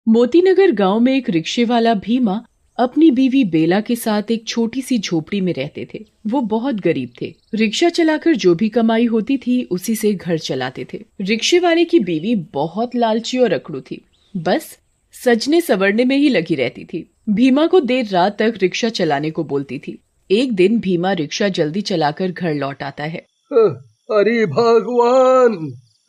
मोतीनगर गांव में एक रिक्शे वाला भीमा अपनी बीवी बेला के साथ एक छोटी सी झोपड़ी में रहते थे। वो बहुत गरीब थे। रिक्शा चलाकर जो भी कमाई होती थी उसी से घर चलाते थे। रिक्शे वाले की बीवी बहुत लालची और अकड़ू थी। बस सजने संवरने में ही लगी रहती थी। भीमा को देर रात तक रिक्शा चलाने को बोलती थी। एक दिन भीमा रिक्शा जल्दी चलाकर घर लौट आता है। अरे भगवान,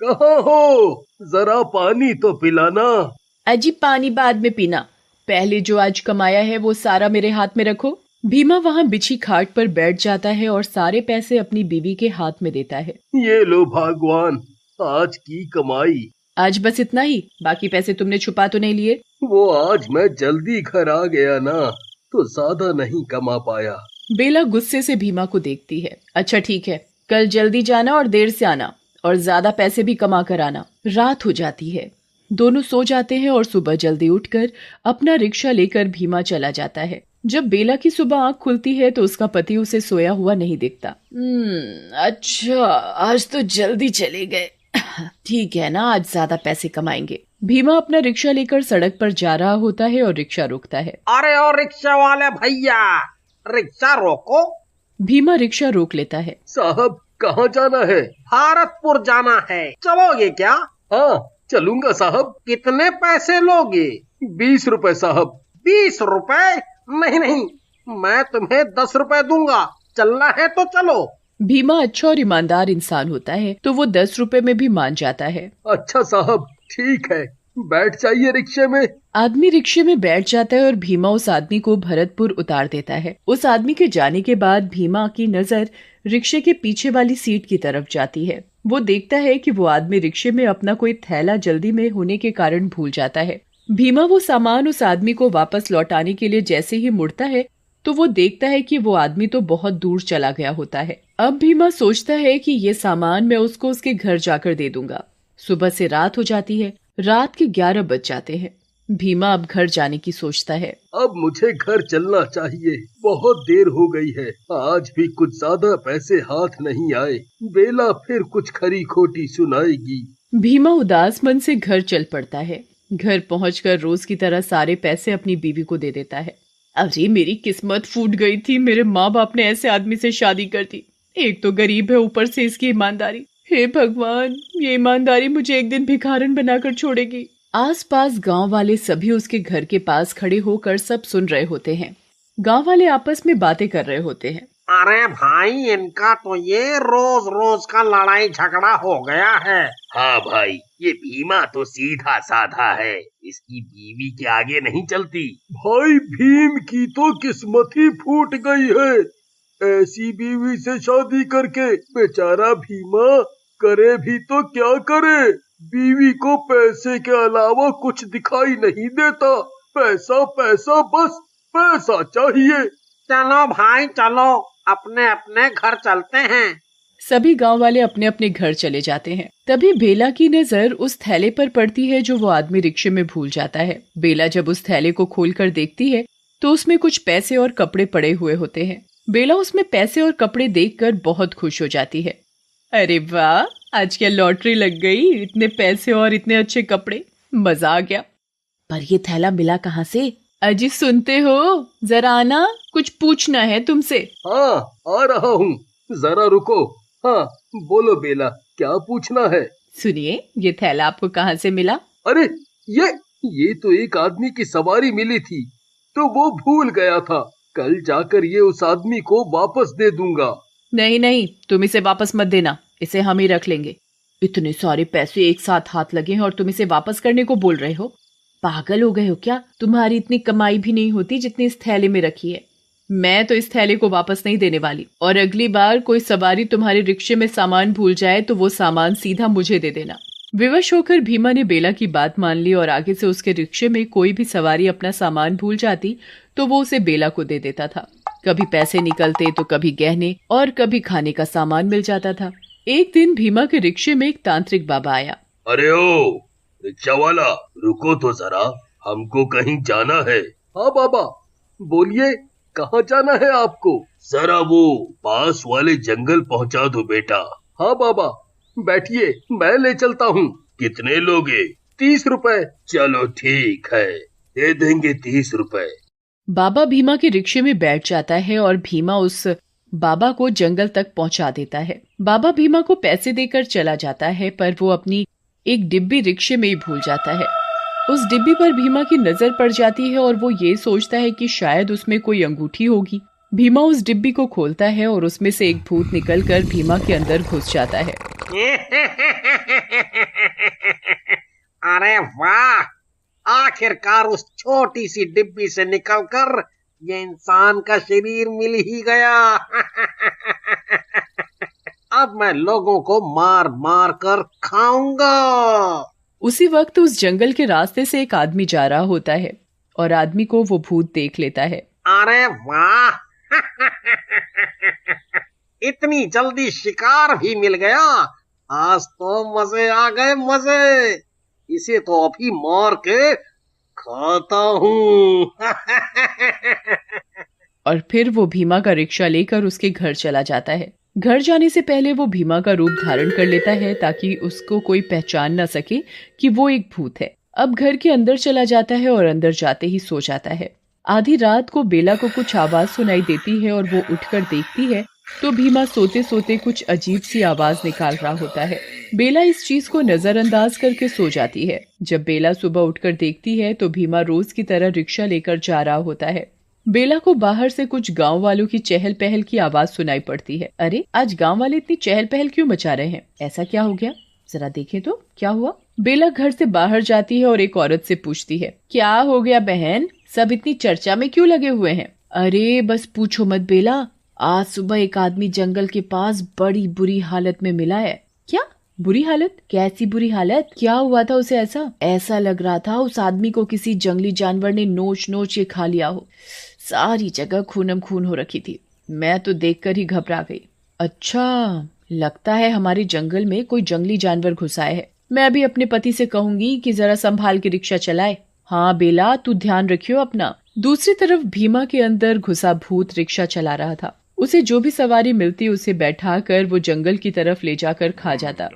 कहाँ हो? जरा पानी तो पिलाना। अजी पानी बाद में पीना, पहले जो आज कमाया है वो सारा मेरे हाथ में रखो। भीमा वहाँ बिछी खाट पर बैठ जाता है और सारे पैसे अपनी बीवी के हाथ में देता है। ये लो भगवान, आज की कमाई। आज बस इतना ही? बाकी पैसे तुमने छुपा तो नहीं लिए? वो आज मैं जल्दी घर आ गया ना, तो ज्यादा नहीं कमा पाया। बेला गुस्से से भीमा को देखती है। अच्छा ठीक है, कल जल्दी जाना और देर से आना, और ज्यादा पैसे भी कमा कर आना। रात हो जाती है। दोनों सो जाते हैं और सुबह जल्दी उठकर अपना रिक्शा लेकर भीमा चला जाता है। जब बेला की सुबह आंख खुलती है तो उसका पति उसे सोया हुआ नहीं दिखता। अच्छा, आज तो जल्दी चले गए। ठीक है ना, आज ज्यादा पैसे कमाएंगे। भीमा अपना रिक्शा लेकर सड़क पर जा रहा होता है और रिक्शा रोकता है। अरे ओ रिक्शा वाले भैया, रिक्शा रोको। भीमा रिक्शा रोक लेता है। साहब, कहाँ जाना है? भारतपुर जाना है, चलोगे क्या? हाँ, चलूंगा साहब। कितने पैसे लोगे? 20 रुपए साहब। 20 रुपए? नहीं नहीं, मैं तुम्हें 10 रुपए दूंगा। चलना है तो चलो। भीमा अच्छा और ईमानदार इंसान होता है तो वो 10 रुपए में भी मान जाता है। अच्छा साहब, ठीक है, बैठ जाइए रिक्शे में। आदमी रिक्शे में बैठ जाता है और भीमा उस आदमी को भरतपुर उतार देता है। उस आदमी के जाने के बाद भीमा की नजर रिक्शे के पीछे वाली सीट की तरफ जाती है। वो देखता है कि वो आदमी रिक्शे में अपना कोई थैला जल्दी में होने के कारण भूल जाता है। भीमा वो सामान उस आदमी को वापस लौटाने के लिए जैसे ही मुड़ता है तो वो देखता है कि वो आदमी तो बहुत दूर चला गया होता है। अब भीमा सोचता है कि ये सामान मैं उसको उसके घर जाकर दे दूंगा। सुबह से रात हो जाती है। रात के 11 बज जाते हैं। भीमा अब घर जाने की सोचता है। अब मुझे घर चलना चाहिए, बहुत देर हो गई है। आज भी कुछ ज्यादा पैसे हाथ नहीं आए। बेला फिर कुछ खरी खोटी सुनाएगी। भीमा उदास मन से घर चल पड़ता है। घर पहुंचकर रोज की तरह सारे पैसे अपनी बीवी को दे देता है। अरे मेरी किस्मत फूट गई थी, मेरे माँ बाप ने ऐसे आदमी से शादी कर दी। एक तो गरीब है, ऊपर से इसकी ईमानदारी। हे भगवान, ये ईमानदारी मुझे एक दिन भिखारन बनाकर छोड़ेगी। आसपास गांव वाले सभी उसके घर के पास खड़े होकर सब सुन रहे होते हैं। गांव वाले आपस में बातें कर रहे होते हैं। अरे भाई, इनका तो ये रोज रोज का लड़ाई झगड़ा हो गया है। हाँ भाई, ये भीमा तो सीधा साधा है, इसकी बीवी के आगे नहीं चलती। भाई, भीम की तो किस्मत ही फूट गई है। ऐसी बीवी से शादी करके बेचारा भीमा करे भी तो क्या करे। बीवी को पैसे के अलावा कुछ दिखाई नहीं देता। पैसा पैसा, बस पैसा चाहिए। चलो भाई चलो, अपने अपने घर चलते हैं। सभी गांव वाले अपने अपने घर चले जाते हैं। तभी बेला की नजर उस थैले पर पड़ती है जो वो आदमी रिक्शे में भूल जाता है। बेला जब उस थैले को खोलकर देखती है तो उसमें कुछ पैसे और कपड़े पड़े हुए होते हैं। बेला उसमें पैसे और कपड़े देखकर बहुत खुश हो जाती है। अरे वाह, आज क्या लॉटरी लग गई, इतने पैसे और इतने अच्छे कपड़े, मजा आ गया। पर ये थैला मिला कहाँ से? अजी सुनते हो, जरा आना, कुछ पूछना है तुमसे। हाँ, आ रहा हूँ, जरा रुको। हाँ, बोलो बेला, क्या पूछना है? सुनिए, ये थैला आपको कहाँ से मिला? अरे ये तो एक आदमी की सवारी मिली थी, तो वो भूल गया था। कल जाकर ये उस आदमी को वापस दे दूंगा। नहीं नहीं, तुम इसे वापस मत देना, इसे हम ही रख लेंगे। इतने सारे पैसे एक साथ हाथ लगे हैं और तुम इसे वापस करने को बोल रहे हो? पागल हो गए हो क्या? तुम्हारी इतनी कमाई भी नहीं होती जितनी इस थैले में रखी है। मैं तो इस थैले को वापस नहीं देने वाली, और अगली बार कोई सवारी तुम्हारे रिक्शे में सामान भूल जाए तो वो सामान सीधा मुझे दे देना। विवश होकर भीमा ने बेला की बात मान ली और आगे से उसके रिक्शे में कोई भी सवारी अपना सामान भूल जाती तो वो उसे बेला को दे देता था। कभी पैसे निकलते तो कभी गहने और कभी खाने का सामान मिल जाता था। एक दिन भीमा के रिक्शे में एक तांत्रिक बाबा आया। अरे ओ रिक्शा वाला, रुको तो जरा, हमको कहीं जाना है। हाँ बाबा, बोलिए, कहाँ जाना है आपको? जरा वो पास वाले जंगल पहुँचा दो बेटा। हाँ बाबा, बैठिए, मैं ले चलता हूँ। कितने लोगे? 30 रुपए। चलो ठीक है, दे देंगे 30 रुपए। बाबा भीमा के रिक्शे में बैठ जाता है और भीमा उस बाबा को जंगल तक पहुंचा देता है। बाबा भीमा को पैसे देकर चला जाता है, पर वो अपनी एक डिब्बी रिक्शे में ही भूल जाता है। उस डिब्बी पर भीमा की नजर पड़ जाती है और वो ये सोचता है कि शायद उसमें कोई अंगूठी होगी। भीमा उस डिब्बी को खोलता है और उसमें से एक भूत निकलकर भीमा के अंदर घुस जाता है। अरे वाह, आखिरकार उस छोटी सी डिब्बी से निकलकर ये इंसान का शरीर मिल ही गया। अब मैं लोगों को मार मार कर खाऊंगा। उसी वक्त उस जंगल के रास्ते से एक आदमी जा रहा होता है और आदमी को वो भूत देख लेता है। अरे वाह, इतनी जल्दी शिकार भी मिल गया। आज तो मजे आ गए, मजे। इसे तो अभी मार के खाता हूँ। और फिर वो भीमा का रिक्शा लेकर उसके घर चला जाता है। घर जाने से पहले वो भीमा का रूप धारण कर लेता है ताकि उसको कोई पहचान न सके कि वो एक भूत है। अब घर के अंदर चला जाता है और अंदर जाते ही सो जाता है। आधी रात को बेला को कुछ आवाज सुनाई देती है और वो उठकर देखती है तो भीमा सोते सोते कुछ अजीब सी आवाज निकाल रहा होता है। बेला इस चीज को नजरअंदाज करके सो जाती है। जब बेला सुबह उठकर देखती है तो भीमा रोज की तरह रिक्शा लेकर जा रहा होता है। बेला को बाहर से कुछ गांव वालों की चहल पहल की आवाज सुनाई पड़ती है। अरे, आज गांव वाले इतनी चहल पहल क्यों मचा रहे हैं? ऐसा क्या हो गया? जरा देखें तो क्या हुआ। बेला घर से बाहर जाती है और एक औरत से पूछती है, क्या हो गया बहन, सब इतनी चर्चा में क्यों लगे हुए हैं? अरे बस पूछो मत बेला, आज सुबह एक आदमी जंगल के पास बड़ी बुरी हालत में मिला है। क्या बुरी हालत? कैसी बुरी हालत? क्या हुआ था उसे? ऐसा लग रहा था उस आदमी को किसी जंगली जानवर ने नोच नोच के खा लिया हो। सारी जगह खूनम खून हो रखी थी। मैं तो देखकर ही घबरा गई। अच्छा, लगता है हमारे जंगल में कोई जंगली जानवर घुसा है। मैं अभी अपने पति से कहूंगी कि जरा संभाल के रिक्शा चलाए। हाँ बेला, तू ध्यान रखियो अपना। दूसरी तरफ भीमा के अंदर घुसा भूत रिक्शा चला रहा था। उसे जो भी सवारी मिलती उसे बैठा कर वो जंगल की तरफ ले जाकर खा जाता।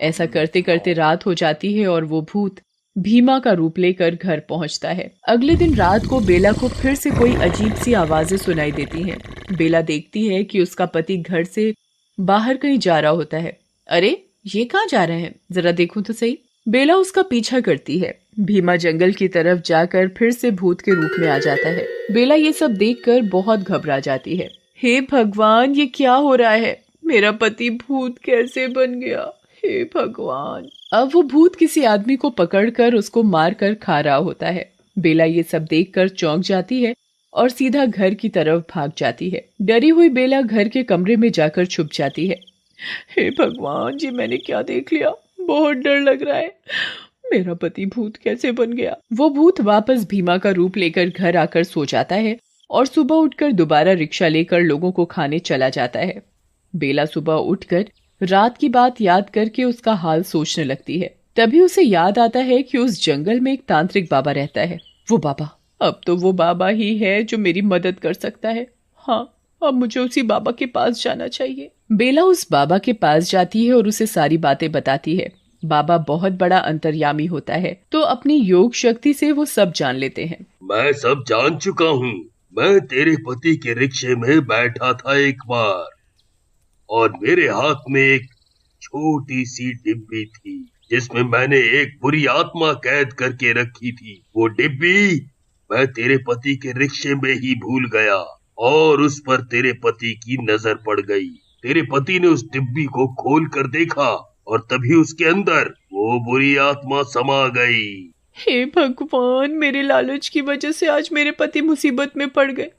ऐसा करते करते रात हो जाती है और वो भूत भीमा का रूप लेकर घर पहुंचता है। अगले दिन रात को बेला को फिर से कोई अजीब सी आवाजें सुनाई देती हैं। बेला देखती है कि उसका पति घर से बाहर कहीं जा रहा होता है। अरे, ये कहाँ जा रहे हैं? जरा देखूं तो सही। बेला उसका पीछा करती है। भीमा जंगल की तरफ जाकर फिर से भूत के रूप में आ जाता है। बेला ये सब देखकर बहुत घबरा जाती है। हे भगवान, ये क्या हो रहा है? मेरा पति भूत कैसे बन गया? हे भगवान। अब वो भूत किसी आदमी को पकड़कर उसको मार कर खा रहा होता है। बेला ये सब देखकर चौंक जाती है और सीधा घर की तरफ भाग जाती है। डरी हुई बेला घर के कमरे में जाकर छुप जाती है। हे भगवान जी, मैंने क्या देख लिया? बहुत डर लग रहा है। मेरा पति भूत कैसे बन गया? वो भूत वापस भीमा का रूप लेकर घर आकर सो जाता है और सुबह उठकर दोबारा रिक्शा लेकर लोगों को खाने चला जाता है। बेला सुबह उठकर रात की बात याद करके उसका हाल सोचने लगती है। तभी उसे याद आता है कि उस जंगल में एक तांत्रिक बाबा रहता है। वो बाबा, अब तो वो बाबा ही है जो मेरी मदद कर सकता है। हाँ, अब मुझे उसी बाबा के पास जाना चाहिए। बेला उस बाबा के पास जाती है और उसे सारी बातें बताती है। बाबा बहुत बड़ा अंतर्यामी होता है, तो अपनी योग शक्ति से वो सब जान लेते हैं। मैं सब जान चुका हूँ। मैं तेरे पति के रिक्शे में बैठा था एक बार और मेरे हाथ में एक छोटी सी डिब्बी थी जिसमें मैंने एक बुरी आत्मा कैद करके रखी थी। वो डिब्बी मैं तेरे पति के रिक्शे में ही भूल गया और उस पर तेरे पति की नजर पड़ गई। तेरे पति ने उस डिब्बी को खोल कर देखा और तभी उसके अंदर वो बुरी आत्मा समा गई। हे भगवान, मेरे लालच की वजह से आज मेरे पति मुसीबत में पड़ गए।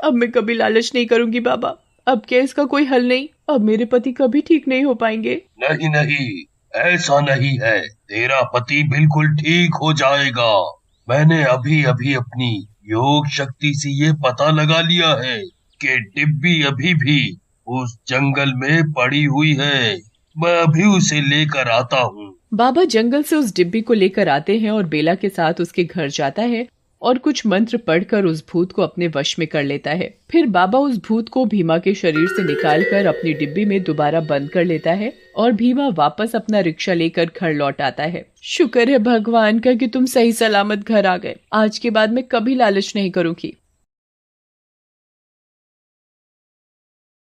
अब मैं कभी लालच नहीं करूंगी बाबा। अब क्या इसका कोई हल नहीं? अब मेरे पति कभी ठीक नहीं हो पाएंगे। नहीं नहीं, ऐसा नहीं है। तेरा पति बिल्कुल ठीक हो जाएगा। मैंने अभी अभी अपनी योग शक्ति से ये पता लगा लिया है कि डिब्बी अभी भी उस जंगल में पड़ी हुई है। मैं अभी उसे लेकर आता हूँ। बाबा जंगल से उस डिब्बी को लेकर आते हैं और बेला के साथ उसके घर जाता है और कुछ मंत्र पढ़कर उस भूत को अपने वश में कर लेता है। फिर बाबा उस भूत को भीमा के शरीर से निकालकर अपनी डिब्बी में दोबारा बंद कर लेता है और भीमा वापस अपना रिक्शा लेकर घर लौट आता है। शुक्र है भगवान का कि तुम सही सलामत घर आ गए। आज के बाद मैं कभी लालच नहीं करूंगी।